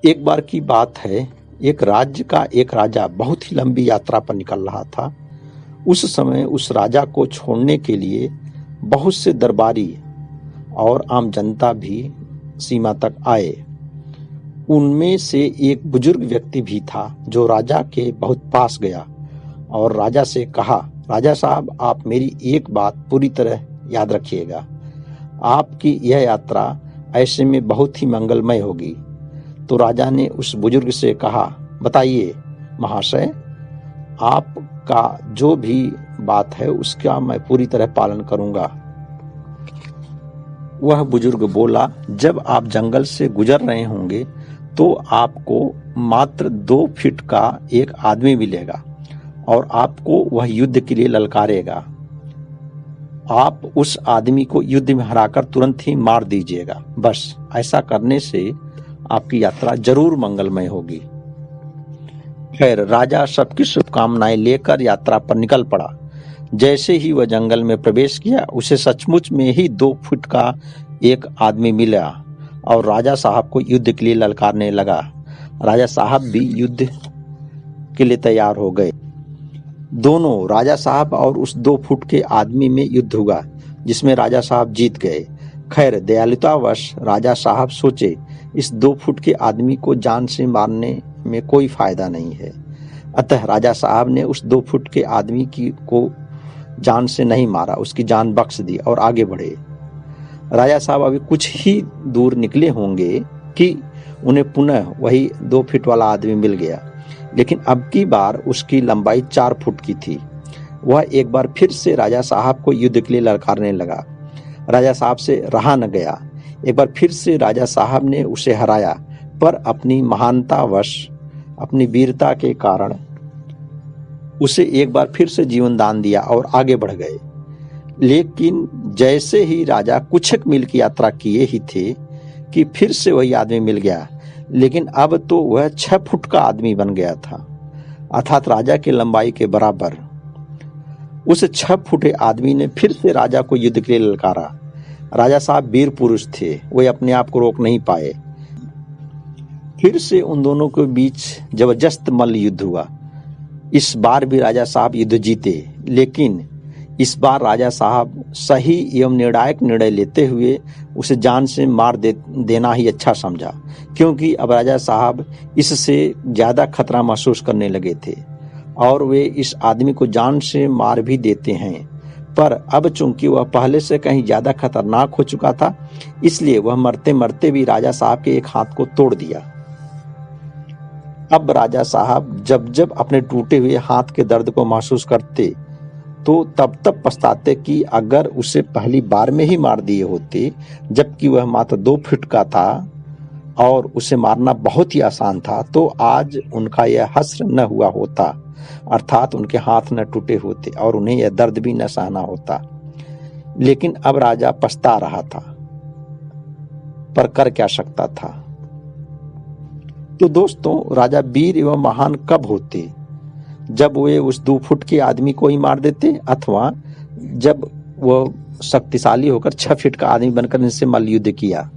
एक बार की बात है, एक राज्य का एक राजा बहुत ही लंबी यात्रा पर निकल रहा था। उस समय उस राजा को छोड़ने के लिए बहुत से दरबारी और आम जनता भी सीमा तक आए। उनमें से एक बुजुर्ग व्यक्ति भी था जो राजा के बहुत पास गया और राजा से कहा, राजा साहब, आप मेरी एक बात पूरी तरह याद रखिएगा। आपकी यह यात्रा ऐसे में बहुत ही मंगलमय होगी। तो राजा ने उस बुजुर्ग से कहा, बताइए महाशय, आपका जो भी बात है उसका मैं पूरी तरह पालन करूंगा। वह बुजुर्ग बोला, जब आप जंगल से गुजर रहे होंगे तो आपको मात्र 2 फीट का एक आदमी मिलेगा और आपको वह युद्ध के लिए ललकारेगा। आप उस आदमी को युद्ध में हराकर तुरंत ही मार दीजिएगा। बस ऐसा करने से आपकी यात्रा जरूर मंगलमय होगी। खैर, राजा सबकी शुभकामनाएं लेकर यात्रा पर निकल पड़ा। जैसे ही वह जंगल में प्रवेश किया, उसे सचमुच में ही 2 फुट का एक आदमी मिला और राजा साहब को युद्ध के लिए ललकारने लगा। राजा साहब भी युद्ध के लिए तैयार हो गए। दोनों राजा साहब और उस 2 फुट के आदमी में युद्ध हुआ, जिसमें राजा साहब जीत गए। खैर, दयालुतावश राजा साहब सोचे, इस 2 फुट के आदमी को जान से मारने में कोई फायदा नहीं है। अतः राजा साहब ने उस 2 फुट के आदमी को जान से नहीं मारा, उसकी जान बख्श दी और आगे बढ़े। राजा साहब अभी कुछ ही दूर निकले होंगे कि उन्हें पुनः वही 2 फीट वाला आदमी मिल गया, लेकिन अब की बार उसकी लंबाई 4 फुट की थी। वह एक बार फिर से राजा साहब को युद्ध के लिए ललकारने लगा। राजा साहब से रहा न गया। एक बार फिर से राजा साहब ने उसे हराया, पर अपनी महानतावश, अपनी वीरता के कारण उसे एक बार फिर से जीवन दान दिया और आगे बढ़ गए। लेकिन जैसे ही राजा कुछ मील की यात्रा किए ही थे कि फिर से वही आदमी मिल गया, लेकिन अब तो वह 6 फुट का आदमी बन गया था, अर्थात राजा की लंबाई के बराबर। उस 6 फुटे आदमी ने फिर से राजा को युद्ध के लिए ललकारा। राजा साहब वीर पुरुष थे, वे अपने आप को रोक नहीं पाए। फिर से उन दोनों के बीच जबरदस्त मल्ल युद्ध हुआ। इस बार भी राजा साहब युद्ध जीते, लेकिन इस बार राजा साहब सही एवं निर्णायक निर्णय लेते हुए उसे जान से मार देना ही अच्छा समझा, क्योंकि अब राजा साहब इससे ज्यादा खतरा महसूस करने लगे थे और वे इस आदमी को जान से मार भी देते हैं। पर अब चूंकि वह पहले से कहीं ज्यादा खतरनाक हो चुका था, इसलिए वह मरते मरते भी राजा साहब के एक हाथ को तोड़ दिया। अब राजा साहब जब जब अपने टूटे हुए हाथ के दर्द को महसूस करते तो तब तब पछताते कि अगर उसे पहली बार में ही मार दिए होते, जबकि वह मात्र 2 फीट का था और उसे मारना बहुत ही आसान था, तो आज उनका यह हश्र न हुआ होता, अर्थात उनके हाथ न टूटे होते और उन्हें यह दर्द भी न सहना होता। लेकिन अब राजा पछता रहा था, पर कर क्या सकता था। तो दोस्तों, राजा वीर एवं महान कब होते? जब वे उस 2 फुट के आदमी को ही मार देते, अथवा जब वह शक्तिशाली होकर 6 फीट का आदमी बनकर इनसे मल्लयुद्ध किया,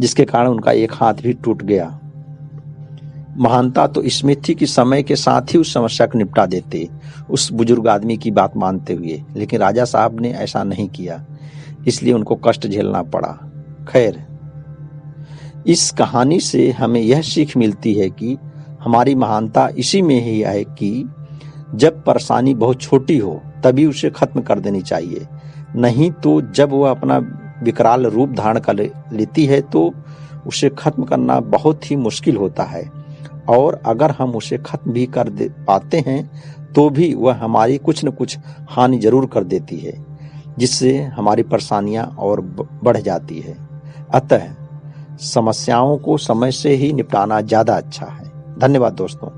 जिसके कारण उनका एक हाथ भी टूट गया। महानता तो इसमें थी कि समय के साथ ही उस समस्या को निपटा देते, उस बुजुर्ग आदमी की बात मानते हुए, लेकिन राजा साहब ने ऐसा नहीं किया, इसलिए उनको कष्ट झेलना पड़ा। खैर, इस कहानी से हमें यह सीख मिलती है कि हमारी महानता इसी में ही है कि जब परेशानी बहुत छोटी हो तभी उसे खत्म कर देनी चाहिए, नहीं तो जब वह अपना विकराल रूप धारण कर लेती है तो उसे खत्म करना बहुत ही मुश्किल होता है, और अगर हम उसे खत्म भी कर दे पाते हैं तो भी वह हमारी कुछ न कुछ हानि जरूर कर देती है, जिससे हमारी परेशानियां और बढ़ जाती है। अतः समस्याओं को समय से ही निपटाना ज्यादा अच्छा है। धन्यवाद दोस्तों।